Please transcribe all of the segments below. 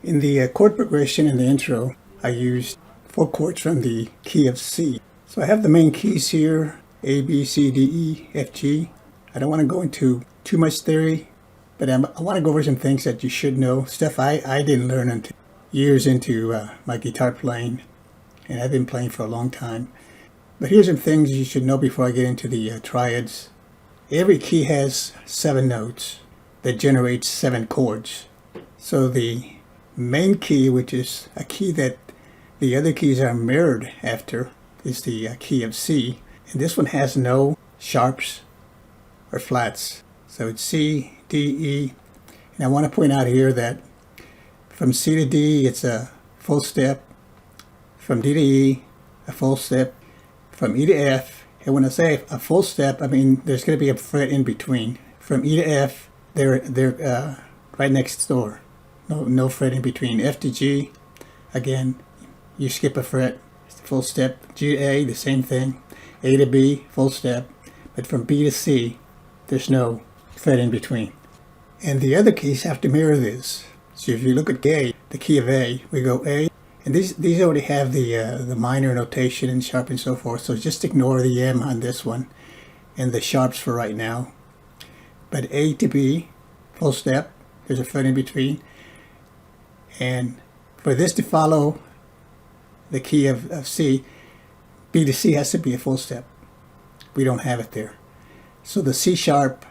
In the chord progression in the intro, I used 4 chords from the key of C. So I have the main keys here, A, B, C, D, E, F, G. I don't want to go into too much theory, but I want to go over some things that you should know, stuff I didn't learn until years into my guitar playing, and I've been playing for a long time. But here's some things you should know before I get into the triads. Every key has 7 notes that generate 7 chords. So the main key, which is a key that the other keys are mirrored after, is the key of C. And this one has no sharps or flats. So it's C, D, E. And I want to point out here that from C to D, it's a full step. From D to E, a full step. From E to F, and when I say a full step, I mean there's going to be a fret in between. From E to F, they're right next door. No fret in between. F to G, again, you skip a fret, full step. G to A, the same thing. A to B, full step. But from B to C, there's no fret in between. And the other keys have to mirror this. So if you look at A, the key of A, we go A, and these already have the minor notation and sharp and so forth. So just ignore the M on this one and the sharps for right now. But A to B, full step. There's a fret in between. And for this to follow the key of C, B to C has to be a full step. We don't have it there. So the C sharp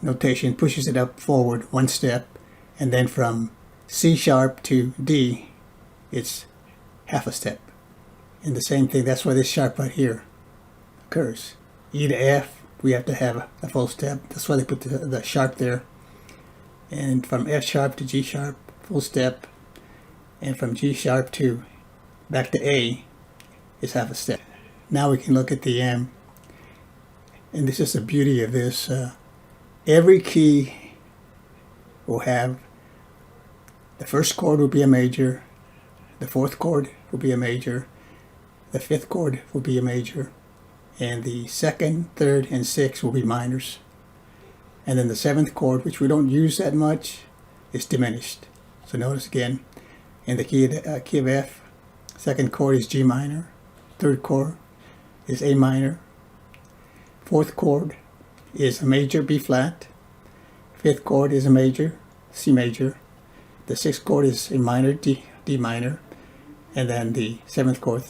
notation pushes it up forward 1 step, and then from C sharp to D, it's half a step. And the same thing, that's why this sharp right here occurs. E to F, we have to have a full step. That's why they put the sharp there. And from F sharp to G sharp, full step. And from G sharp to back to A is half a step. Now we can look at the M. And this is the beauty of this. Every key will have, the first chord will be a major, the 4th chord will be a major, the 5th chord will be a major, and the 2nd, 3rd, and 6th will be minors. And then the 7th chord, which we don't use that much, is diminished. So notice again, in the key of F, 2nd chord is G minor, 3rd chord is A minor, 4th chord is a major, B flat, 5th chord is a major, C major, the 6th chord is a minor, D minor, and then the 7th chord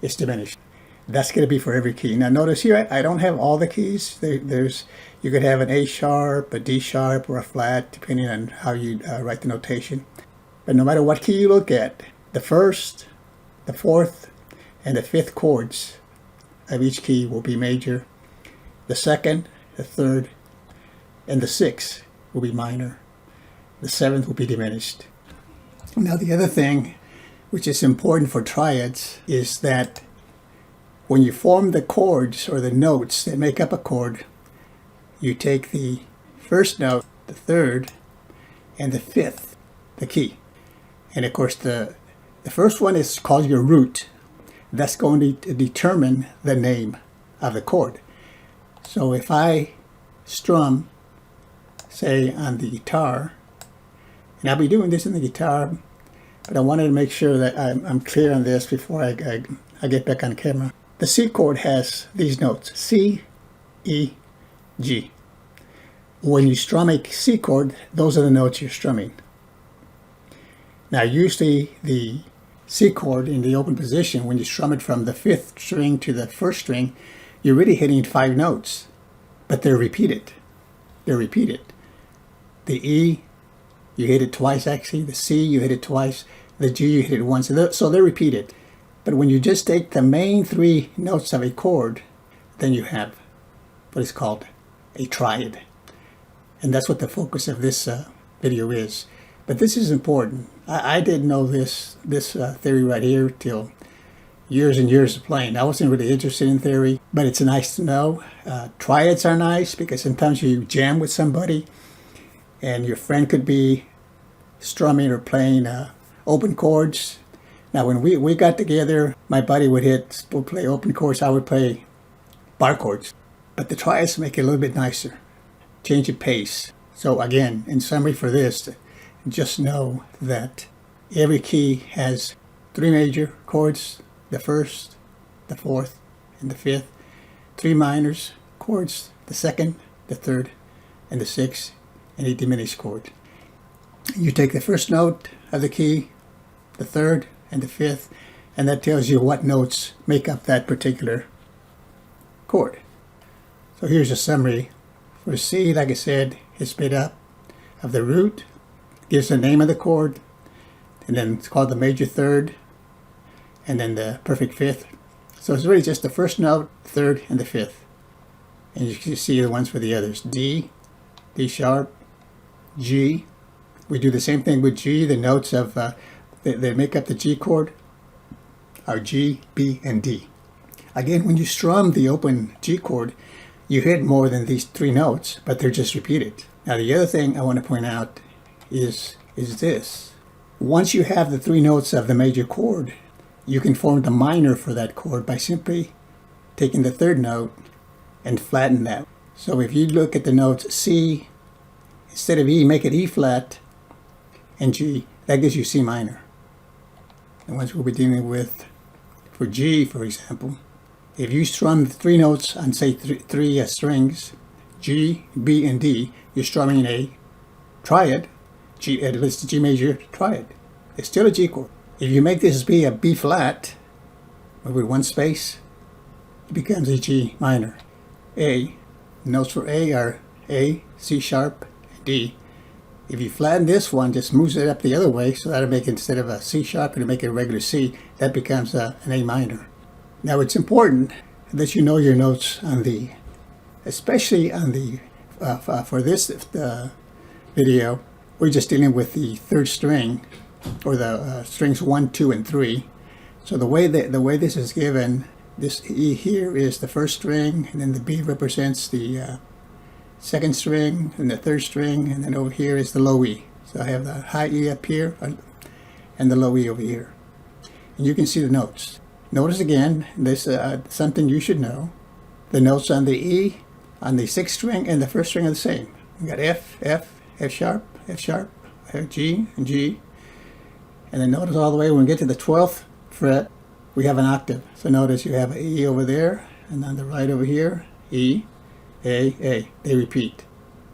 is diminished. That's going to be for every key. Now notice here, I don't have all the keys. You could have an A sharp, a D sharp, or a flat, depending on how you write the notation. But no matter what key you look at, the 1st, the 4th, and the 5th chords of each key will be major. The 2nd, the 3rd, and the 6th will be minor. The 7th will be diminished. Now the other thing which is important for triads is that when you form the chords or the notes that make up a chord, you take the 1st note, the 3rd, and the 5th, the key. And of course the first one is called your root. That's going to determine the name of the chord. So if I strum, say on the guitar, and I'll be doing this in the guitar, but I wanted to make sure that I'm clear on this before I get back on camera. The C chord has these notes, C, E, G. When you strum a C chord, those are the notes you're strumming. Now usually the C chord in the open position, when you strum it from the 5th string to the 1st string, you're really hitting 5 notes, but they're repeated. They're repeated. The E, you hit it twice actually. The C, you hit it twice. The G, you hit it once. So they're repeated. But when you just take the main 3 notes of a chord, then you have what is called a triad. And that's what the focus of this video is. But this is important. I didn't know this theory right here till years and years of playing. I wasn't really interested in theory, but it's nice to know. Triads are nice because sometimes you jam with somebody and your friend could be strumming or playing open chords. Now when we got together, my buddy would play open chords, I would play bar chords. But the triads make it a little bit nicer, change of pace. So again, in summary for this, just know that every key has 3 major chords, the first, the fourth, and the fifth, 3 minor chords, the second, the third, and the sixth, and a diminished chord. You take the first note of the key, the third, and the fifth, and that tells you what notes make up that particular chord. So here's a summary. For C, like I said, it's made up of the root, gives the name of the chord, and then it's called the major third, and then the perfect fifth. So it's really just the first note, third, and the fifth. And you can see the ones for the others. D, D sharp, G. We do the same thing with G. The notes of they make up the G chord are G, B, and D. Again, when you strum the open G chord, you hit more than these 3 notes, but they're just repeated. Now the other thing I want to point out is this. Once you have the 3 notes of the major chord, you can form the minor for that chord by simply taking the third note and flatten that. So if you look at the notes C, instead of E, make it E flat and G. That gives you C minor. The ones we'll be dealing with for G, for example, if you strum the 3 notes on, say, three strings, G, B, and D, you're strumming a triad, it's the G major triad. It's still a G chord. If you make this be a B flat, with 1 space, it becomes a G minor. A, notes for A are A, C sharp, and D. If you flatten this one, just moves it up the other way, so that'll make it, instead of a C sharp, it'll make it a regular C. That becomes an A minor. Now it's important that you know your notes on the, especially on the, for this video, we're just dealing with the 3rd string, or the strings 1, 2, and 3. So the way this is given, this E here is the 1st string, and then the B represents the 2nd string, and the 3rd string, and then over here is the low E. So I have the high E up here, and the low E over here. And you can see the notes. Notice again, this something you should know. The notes on the E, on the 6th string, and the 1st string are the same. We got F, F, F sharp, G, and G. And then notice all the way when we get to the 12th fret, we have an octave. So notice you have an E over there, and on the right over here, E, A. They repeat.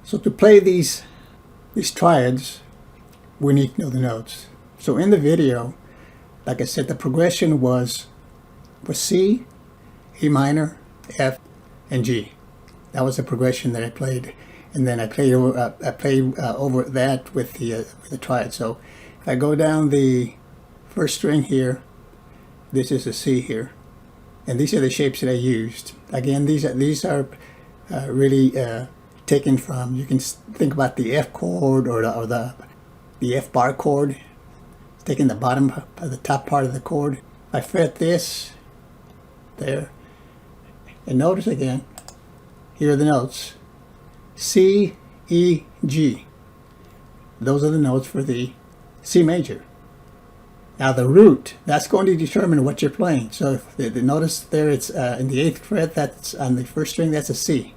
So to play these triads, we need to know the notes. So in the video, like I said, the progression was C, E minor, F, and G. That was the progression that I played, and then I played over that with the triad. So if I go down the 1st string here, this is a C here, and these are the shapes that I used. Again, these are really taken from. You can think about the F chord or the F bar chord. Taking the bottom of the top part of the chord. I fret this there, and notice again, here are the notes: C, E, G. Those are the notes for the C major. Now the root, that's going to determine what you're playing. So if notice there, it's in the 8th fret, that's on the 1st string, that's a C.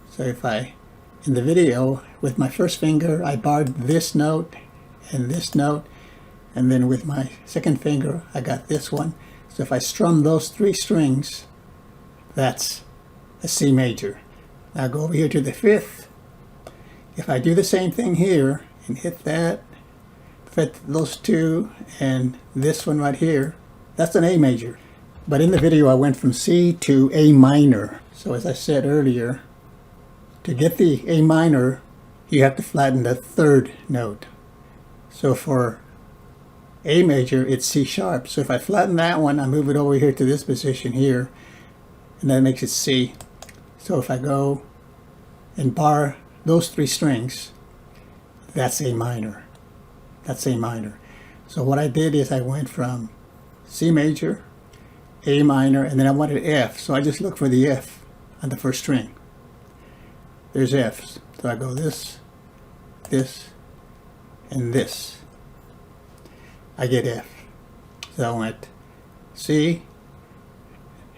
So if in the video, with my 1st finger, I barred this note and this note, and then with my 2nd finger, I got this one. So if I strum those 3 strings, that's a C major. Now go over here to the 5th. If I do the same thing here and hit that, fret those 2 and this one right here, that's an A major. But in the video, I went from C to A minor. So as I said earlier, to get the A minor, you have to flatten the 3rd note. So for A major, it's C sharp. So if I flatten that one, I move it over here to this position here, and that makes it C. So if I go and bar those 3 strings, that's A minor. That's A minor. So what I did is I went from C major, A minor, and then I wanted F. So I just look for the F on the 1st string. There's F's. So I go this, and this. I get F. So I went C,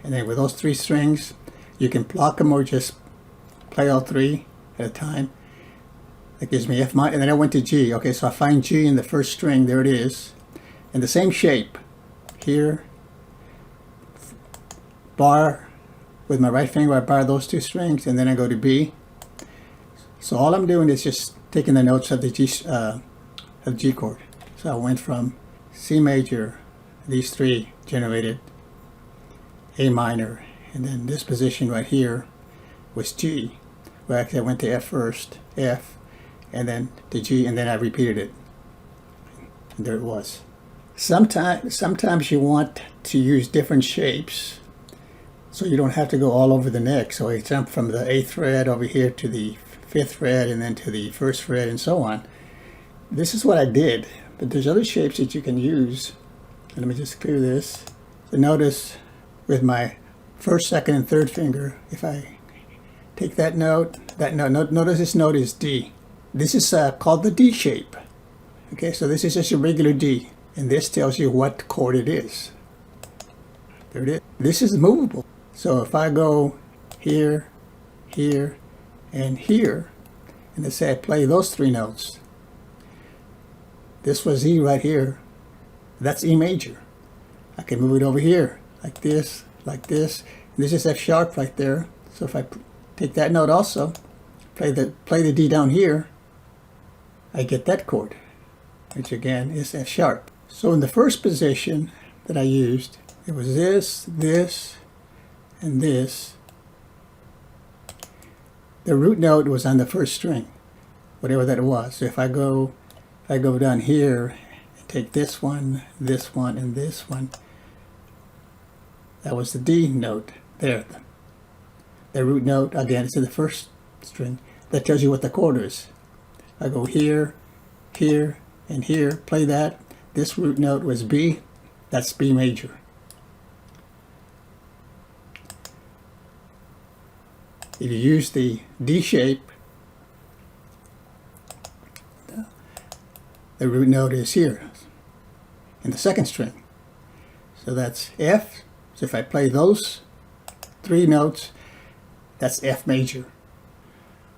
and then with those 3 strings, you can block them or just play all 3 at a time. That gives me F minor, and then I went to G. Okay, so I find G in the 1st string. There it is. in the same shape. Here, bar, with my right finger I bar those two strings, and then I go to B. So all I'm doing is just taking the notes of the G chord. So I went from C major, these three generated A minor, and then this position right here was G. Well, actually I went to F first, F, and then to G, and then I repeated it. And there it was. Sometimes you want to use different shapes, so you don't have to go all over the neck. So I jump from the 8th fret over here to the 5th fret, and then to the 1st fret, and so on. This is what I did, but there's other shapes that you can use. And let me just clear this. So notice with my 1st, 2nd, and 3rd finger, if I take that note, notice this note is D. This is called the D shape. Okay, so this is just a regular D, and this tells you what chord it is. There it is. This is movable. So if I go here, here, and here, and let's say I play those three notes. This was E right here. That's E major. I can move it over here, like this, like this. And this is F sharp right there. So if I take that note also, play the D down here, I get that chord, which again is F sharp. So in the first position that I used, it was this, this, and this. The root note was on the 1st string, whatever that was. So if I go down here and take this one, and this one, that was the D note there. The root note, again, it's in the 1st string. That tells you what the chord is. I go here, here, and here, play that. This root note was B, that's B major. If you use the D shape, the root note is here in the 2nd string. So that's F. So if I play those three notes, that's F major.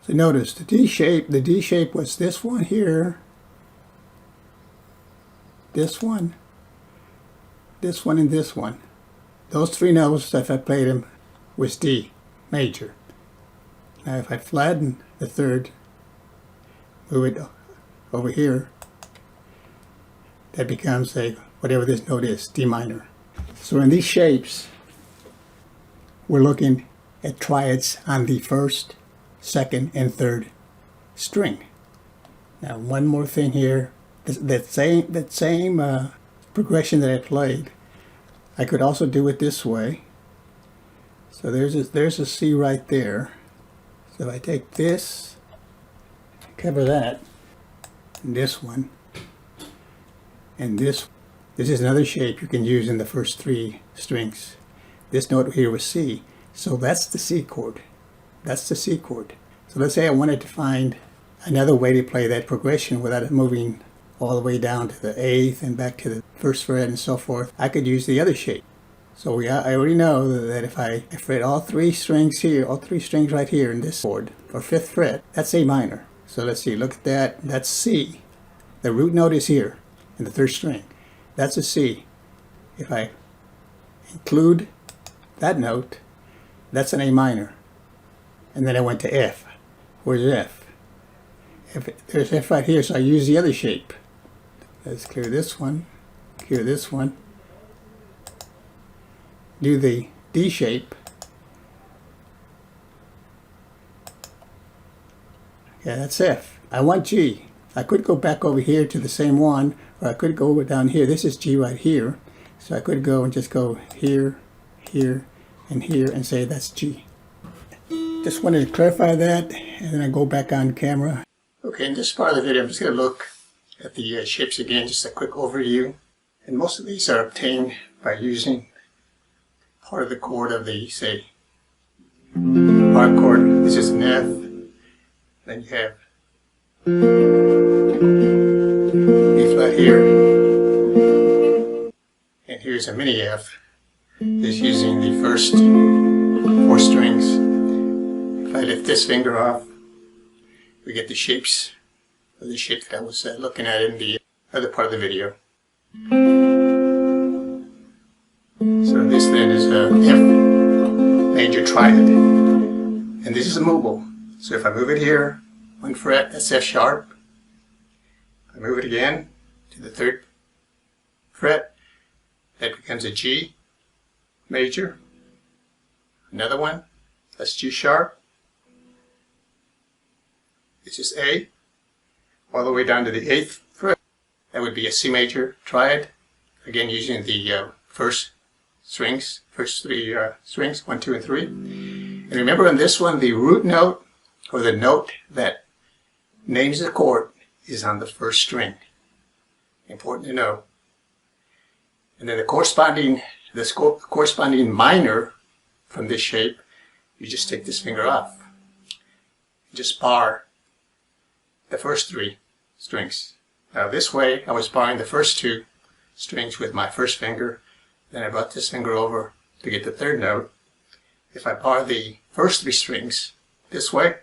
So notice the D shape was this one here, this one, and this one. Those three notes, if I played them, was D major. Now if I flatten the 3rd, move it over here, that becomes a, whatever this note is, D minor. So in these shapes, we're looking at triads on the 1st, 2nd, and 3rd string. Now one more thing here, that same progression that I played, I could also do it this way. So there's a C right there. So if I take this, cover that, and this one, and this is another shape you can use in the 1st 3 strings. This note here was C, so that's the C chord. That's the C chord. So let's say I wanted to find another way to play that progression without it moving all the way down to the 8th and back to the 1st fret and so forth. I could use the other shape. So I already know that if I fret all 3 strings here, all 3 strings right here in this chord, or 5th fret, that's A minor. So let's see, look at that, that's C. The root note is here in the 3rd string. That's a C. If I include that note, that's an A minor. And then I went to F. Where's F? There's F right here, so I use the other shape. Let's clear this one, clear this one. Do the D shape. Yeah, that's F. I want G. I could go back over here to the same one, or I could go over down here. This is G right here. So I could go and just go here, here, and here, and say that's G. Just wanted to clarify that, and then I go back on camera. Okay, in this part of the video, I'm just going to look at the shapes again, just a quick overview. And most of these are obtained by using part of the chord of the, say, bar chord. This is an F. Then you have E flat here. And here's a mini F. Just using the first 4 strings. If I lift this finger off, we get the shapes of the shape that I was looking at in the other part of the video. So this then is a F major triad. And this is movable. So if I move it here, 1 fret, that's F sharp. I move it again to the 3rd fret, that becomes a G major. Another one, that's G sharp. This is A, all the way down to the 8th fret. That would be a C major triad. Again, using the first 3 strings, 1, 2, and 3. And remember on this one, the root note, or the note that names the chord, is on the 1st string. Important to know. And then the corresponding minor from this shape, you just take this finger off. Just bar the first 3 strings. Now this way, I was barring the first 2 strings with my first finger. Then I brought this finger over to get the 3rd note. If I bar the first 3 strings this way,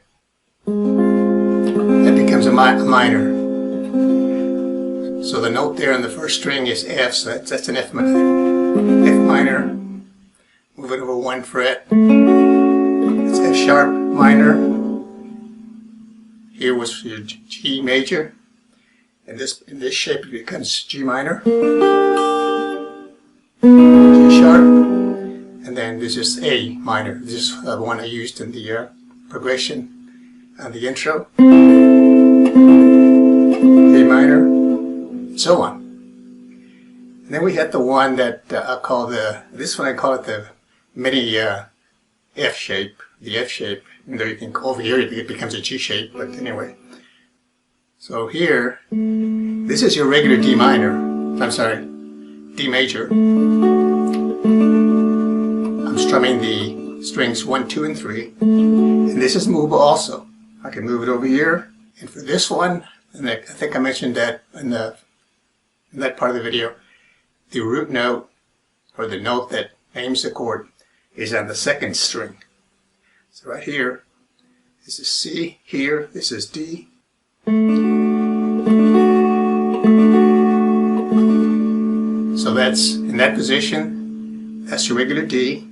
that becomes a minor. So the note there on the 1st string is F, so that's an F minor. Move it over 1 fret. It's F sharp minor. Here was your G major. In this shape it becomes G minor. G sharp. And then this is A minor. This is the one I used in the progression and the intro. A minor, so on. And then we had the one that I call this one I call it the mini F shape, the F shape. And there you can, over here it becomes a G shape, but anyway. So here, this is your regular D minor, I'm sorry, D major. I'm strumming the strings 1, 2, and 3. And this is movable also. I can move it over here. And for this one, and I think I mentioned that in that part of the video, the root note, or the note that names the chord, is on the 2nd string. So right here, this is C, here, this is D. So that's, in that position, that's your regular D.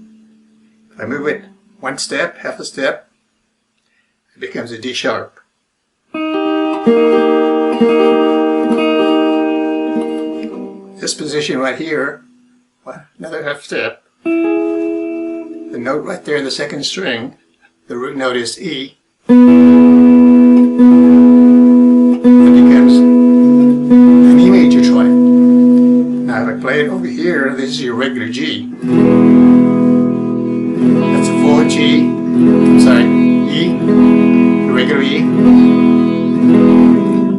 If I move it 1 step, half a step, it becomes a D sharp. This position right here, another half step, the note right there in the 2nd string, the root note is E. It becomes an E major triad. Now if I play it over here, this is your regular G. That's a full G, E, the regular E.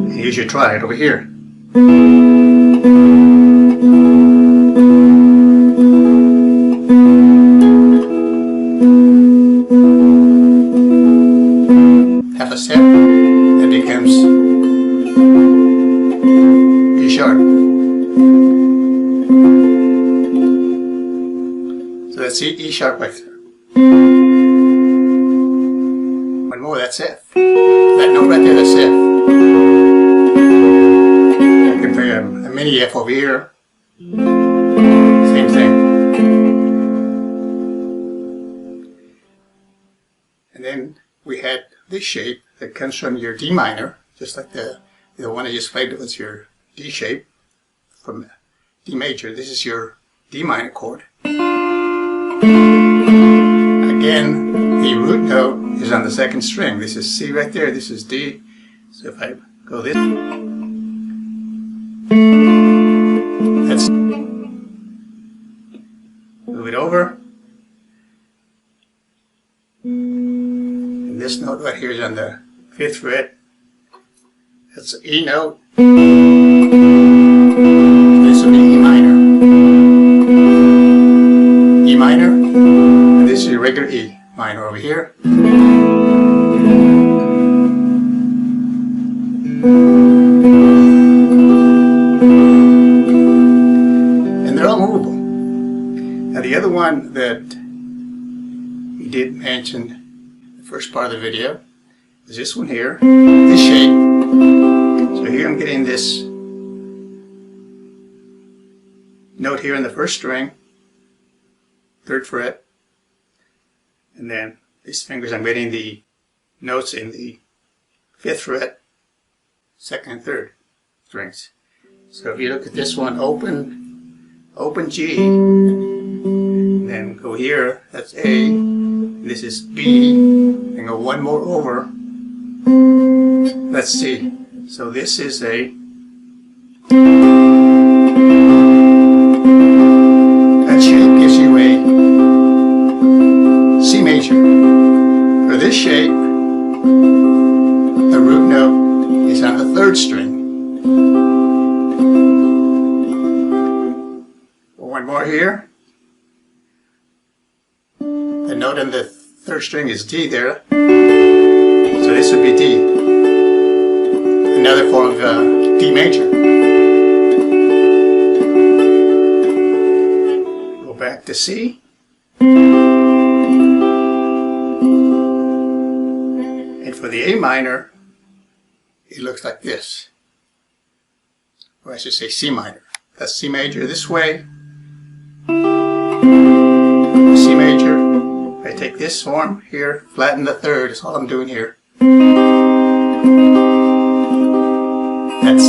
And here's your triad over here. Half a step, that becomes E sharp. So that's E sharp right there. One more, that's F. That note right there, that's F. I can play a mini F over here. Same thing. And then we had this shape that comes from your D minor, just like the one I just played was your D shape from D major. This is your D minor chord. Again, the root note is on the 2nd string. This is C right there, this is D. So if I go this, let's move it over. And this note right here is on the 5th fret. That's an E note. This will be E minor. E minor. And this is your regular E minor over here. And they're all movable. Now the other one that we did mention the first part of the video is this one here, this shape. So here I'm getting this note here in the 1st string, 3rd fret. And then these fingers, I'm getting the notes in the 5th fret, 2nd and 3rd strings. So if you look at this one, open G, then go here, that's A, this is B, and go one more over, that's C. So this is that shape gives you a C major. For this shape, the root note is on the 3rd string. One more here. The note on the 3rd string is D there. So this would be D. Another form of D major. Go back to C. And for the A minor, it looks like this. Or I should say C minor. That's C major this way. C major. I take this form here, flatten the 3rd, is all I'm doing here. That's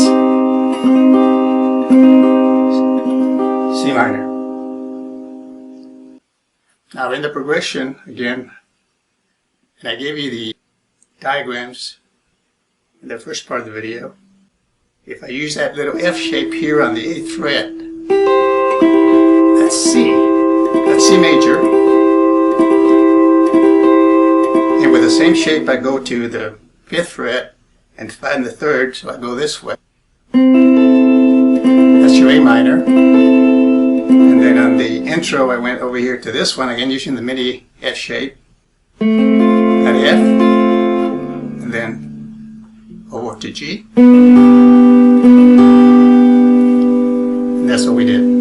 C minor. Now in the progression, again, and I gave you the diagrams in the first part of the video. If I use that little F shape here on the 8th fret, that's C. That's C major. And with the same shape, I go to the 5th fret and flatten the 3rd, so I go this way. That's your A minor. And then on the intro, I went over here to this one, again using the mini F shape. That F. And then over to G. And that's what we did.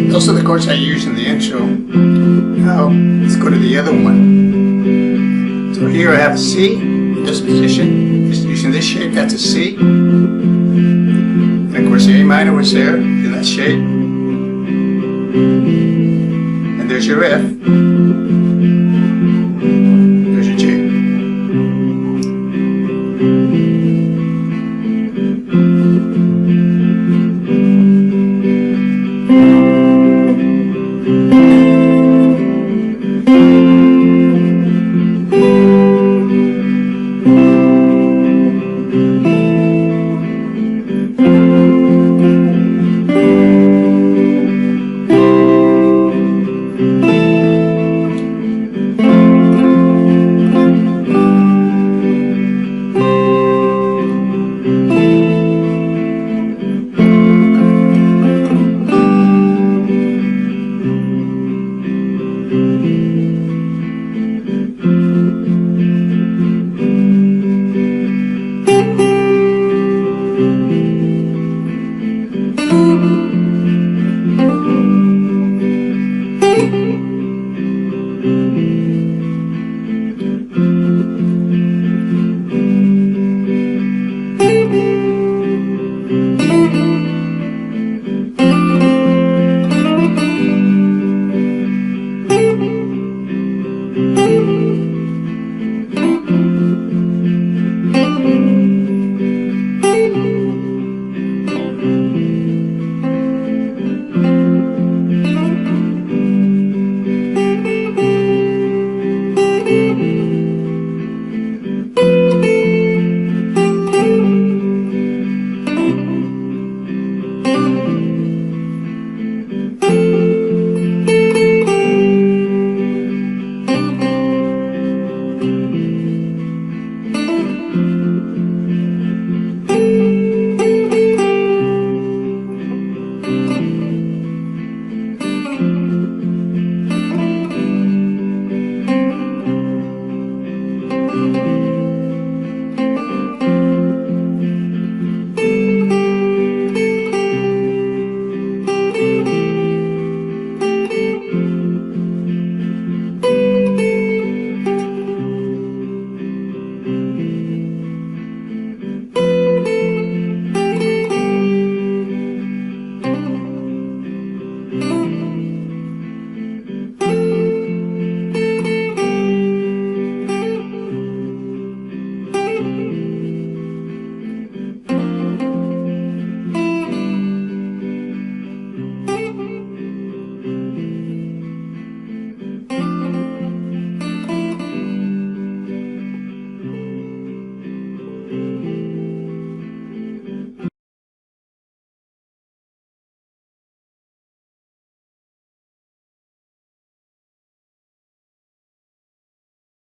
Those are the chords I use in the intro. Now, let's go to the other one. So here I have a C in this position. Just using this shape, that's a C. And of course the A minor was there in that shape. And there's your F.